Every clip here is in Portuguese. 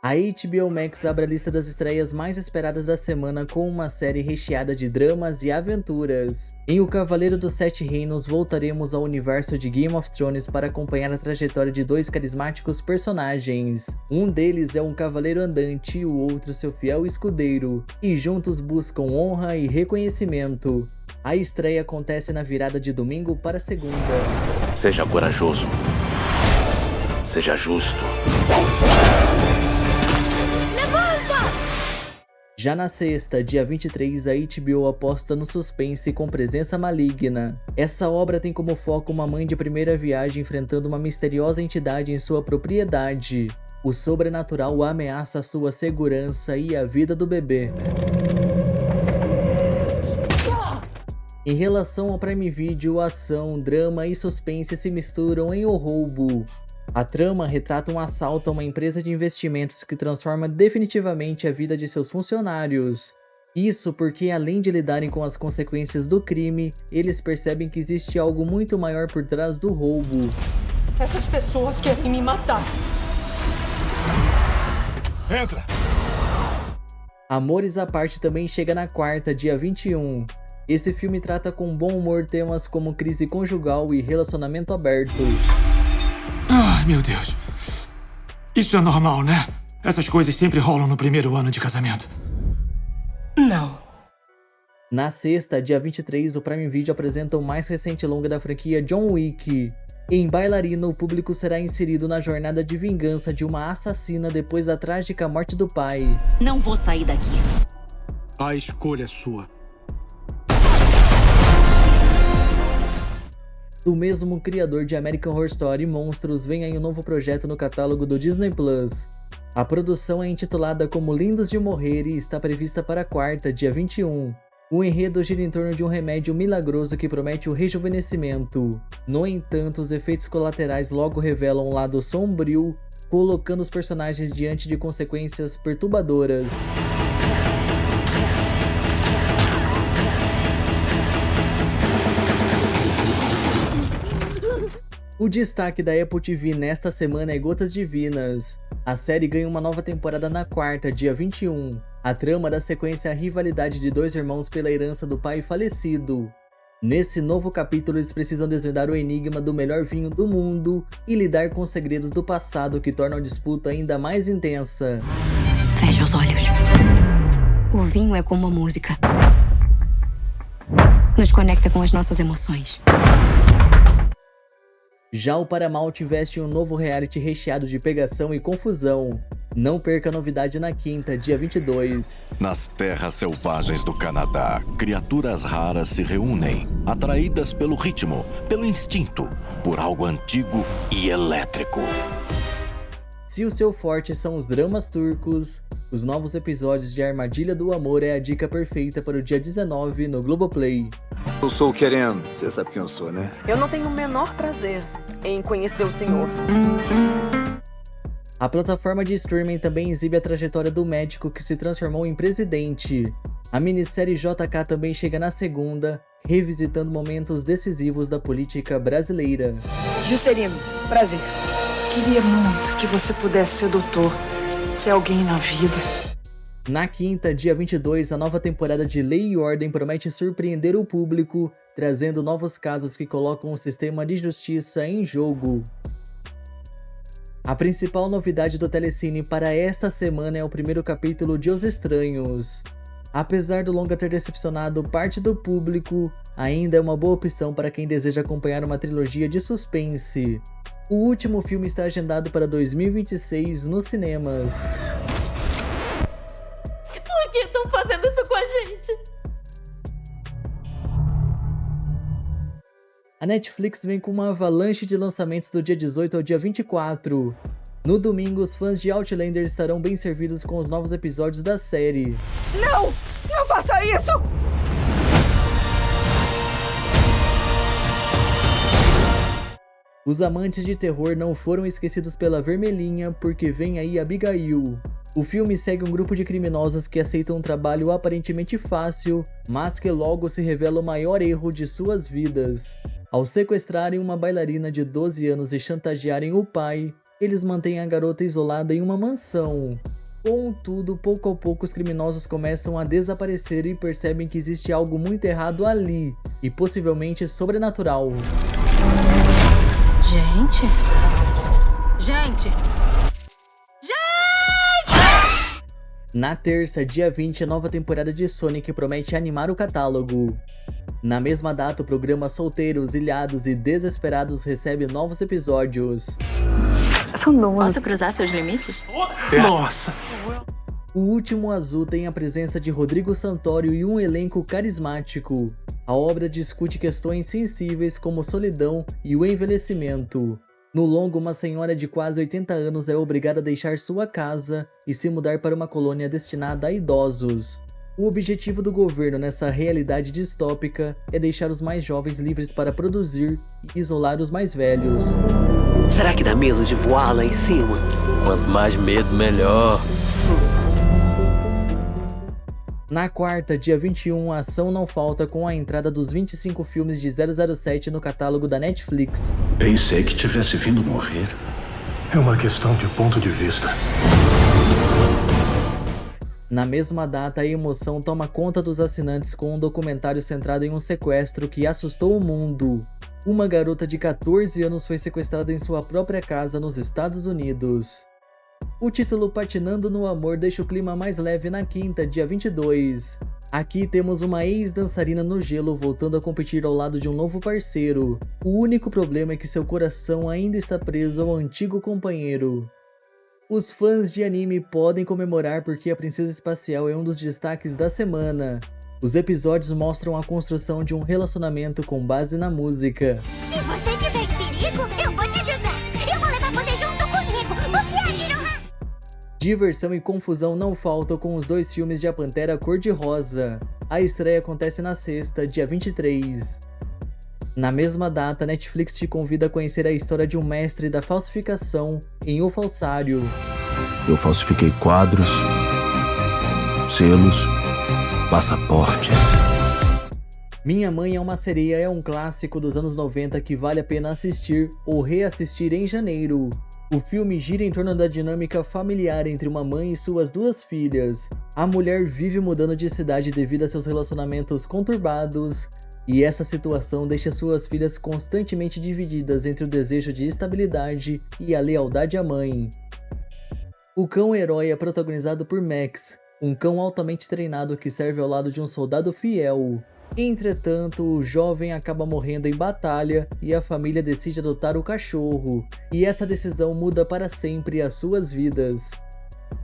A HBO Max abre a lista das estreias mais esperadas da semana com uma série recheada de dramas e aventuras. Em O Cavaleiro dos Sete Reinos, voltaremos ao universo de Game of Thrones para acompanhar a trajetória de dois carismáticos personagens. Um deles é um cavaleiro andante e o outro seu fiel escudeiro, e juntos buscam honra e reconhecimento. A estreia acontece na virada de domingo para segunda. Seja corajoso. Seja justo. Já na sexta, dia 23, a HBO aposta no suspense com presença maligna. Essa obra tem como foco uma mãe de primeira viagem enfrentando uma misteriosa entidade em sua propriedade. O sobrenatural ameaça a sua segurança e a vida do bebê. Em relação ao Prime Video, ação, drama e suspense se misturam em O Roubo. A trama retrata um assalto a uma empresa de investimentos que transforma definitivamente a vida de seus funcionários. Isso porque, além de lidarem com as consequências do crime, eles percebem que existe algo muito maior por trás do roubo. Essas pessoas querem me matar. Entra! Amores à Parte também chega na quarta, dia 21. Esse filme trata com bom humor temas como crise conjugal e relacionamento aberto. Ai, meu Deus. Isso é normal, né? Essas coisas sempre rolam no primeiro ano de casamento. Não. Na sexta, dia 23, o Prime Video apresenta o mais recente longa da franquia John Wick. Em Bailarina, o público será inserido na jornada de vingança de uma assassina depois da trágica morte do pai. Não vou sair daqui. A escolha é sua. O mesmo criador de American Horror Story Monstros vem aí um novo projeto no catálogo do Disney Plus. A produção é intitulada como Lindos de Morrer e está prevista para a quarta, dia 21. O enredo gira em torno de um remédio milagroso que promete o rejuvenescimento. No entanto, os efeitos colaterais logo revelam um lado sombrio, colocando os personagens diante de consequências perturbadoras. O destaque da Apple TV nesta semana é Gotas Divinas. A série ganha uma nova temporada na quarta, dia 21. A trama dá sequência à rivalidade de dois irmãos pela herança do pai falecido. Nesse novo capítulo, eles precisam desvendar o enigma do melhor vinho do mundo e lidar com os segredos do passado que tornam a disputa ainda mais intensa. Feche os olhos. O vinho é como a música. Nos conecta com as nossas emoções. Já o Paramount investe em um novo reality recheado de pegação e confusão. Não perca a novidade na quinta, dia 22. Nas terras selvagens do Canadá, criaturas raras se reúnem, atraídas pelo ritmo, pelo instinto, por algo antigo e elétrico. Se o seu forte são os dramas turcos, os novos episódios de Armadilha do Amor é a dica perfeita para o dia 19 no Globoplay. Eu sou o Querendo, você sabe quem eu sou, né? Eu não tenho o menor prazer em conhecer o senhor. A plataforma de streaming também exibe a trajetória do médico que se transformou em presidente. A minissérie JK também chega na segunda, revisitando momentos decisivos da política brasileira. Juscelino, prazer. Queria muito que você pudesse ser doutor, ser alguém na vida. Na quinta, dia 22, a nova temporada de Lei e Ordem promete surpreender o público, trazendo novos casos que colocam o sistema de justiça em jogo. A principal novidade do Telecine para esta semana é o primeiro capítulo de Os Estranhos. Apesar do longa ter decepcionado parte do público, ainda é uma boa opção para quem deseja acompanhar uma trilogia de suspense. O último filme está agendado para 2026 nos cinemas. Por que estão fazendo isso com a gente? A Netflix vem com uma avalanche de lançamentos do dia 18 ao dia 24. No domingo, os fãs de Outlander estarão bem servidos com os novos episódios da série. Não! Não faça isso! Os amantes de terror não foram esquecidos pela vermelhinha, porque vem aí Abigail. O filme segue um grupo de criminosos que aceitam um trabalho aparentemente fácil, mas que logo se revela o maior erro de suas vidas. Ao sequestrarem uma bailarina de 12 anos e chantagearem o pai, Eles mantêm a garota isolada em uma mansão. Contudo, pouco a pouco os criminosos começam a desaparecer e percebem que existe algo muito errado ali, e possivelmente sobrenatural. Gente? Na terça, dia 20, a nova temporada de Sonic promete animar o catálogo. Na mesma data, o programa Solteiros, Ilhados e Desesperados recebe novos episódios. Posso cruzar seus limites? Nossa! O Último Azul tem a presença de Rodrigo Santoro e um elenco carismático. A obra discute questões sensíveis como solidão e o envelhecimento. No longo, uma senhora de quase 80 anos é obrigada a deixar sua casa e se mudar para uma colônia destinada a idosos. O objetivo do governo nessa realidade distópica é deixar os mais jovens livres para produzir e isolar os mais velhos. Será que dá medo de voar lá em cima? Quanto mais medo, melhor. Na quarta, dia 21, a ação não falta com a entrada dos 25 filmes de 007 no catálogo da Netflix. Pensei que tivesse vindo morrer. É uma questão de ponto de vista. Na mesma data, a emoção toma conta dos assinantes com um documentário centrado em um sequestro que assustou o mundo. Uma garota de 14 anos foi sequestrada em sua própria casa nos Estados Unidos. O título Patinando no Amor deixa o clima mais leve na quinta, dia 22. Aqui temos uma ex-dançarina no gelo voltando a competir ao lado de um novo parceiro. O único problema é que seu coração ainda está preso ao antigo companheiro. Os fãs de anime podem comemorar porque a Princesa Espacial é um dos destaques da semana. Os episódios mostram a construção de um relacionamento com base na música. Se você tiver perigo, eu vou te ajudar. Eu vou levar você junto comigo. O que é, Shiroha? Diversão e confusão não faltam com os dois filmes de A Pantera Cor-de-Rosa. A estreia acontece na sexta, dia 23. Na mesma data, a Netflix te convida a conhecer a história de um mestre da falsificação em O Falsário. Eu falsifiquei quadros, selos, passaportes. Minha Mãe é uma Sereia é um clássico dos anos 90 que vale a pena assistir ou reassistir em janeiro. O filme gira em torno da dinâmica familiar entre uma mãe e suas duas filhas. A mulher vive mudando de cidade devido a seus relacionamentos conturbados, e essa situação deixa suas filhas constantemente divididas entre o desejo de estabilidade e a lealdade à mãe. O Cão Herói é protagonizado por Max, um cão altamente treinado que serve ao lado de um soldado fiel. Entretanto, o jovem acaba morrendo em batalha e a família decide adotar o cachorro, e essa decisão muda para sempre as suas vidas.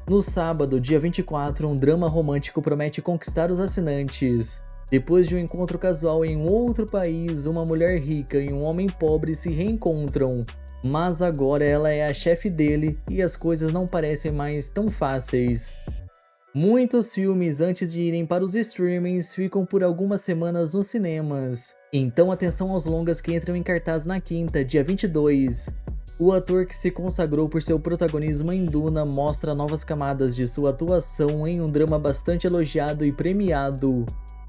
No sábado, dia 24, um drama romântico promete conquistar os assinantes. Depois de um encontro casual em um outro país, uma mulher rica e um homem pobre se reencontram, mas agora ela é a chefe dele e as coisas não parecem mais tão fáceis. Muitos filmes antes de irem para os streamings ficam por algumas semanas nos cinemas, então atenção aos longas que entram em cartaz na quinta, dia 22. O ator que se consagrou por seu protagonismo em Duna mostra novas camadas de sua atuação em um drama bastante elogiado e premiado.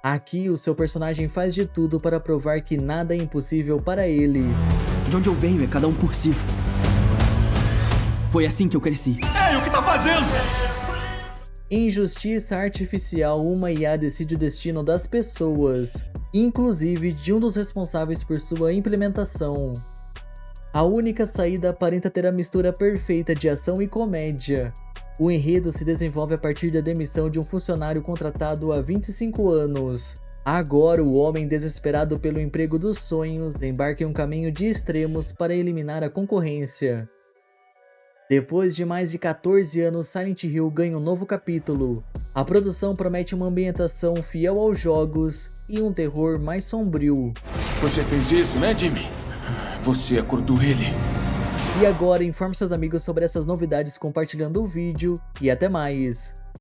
Aqui, o seu personagem faz de tudo para provar que nada é impossível para ele. De onde eu venho é cada um por si. Foi assim que eu cresci. Ei, o que tá fazendo? Em Justiça Artificial, uma IA decide o destino das pessoas, inclusive de um dos responsáveis por sua implementação. A única saída aparenta ter a mistura perfeita de ação e comédia. O enredo se desenvolve a partir da demissão de um funcionário contratado há 25 anos. Agora, o homem desesperado pelo emprego dos sonhos embarca em um caminho de extremos para eliminar a concorrência. Depois de mais de 14 anos, Silent Hill ganha um novo capítulo. A produção promete uma ambientação fiel aos jogos e um terror mais sombrio. Você fez isso, né, Jimmy? Você acordou ele. E agora, informe seus amigos sobre essas novidades compartilhando o vídeo e até mais!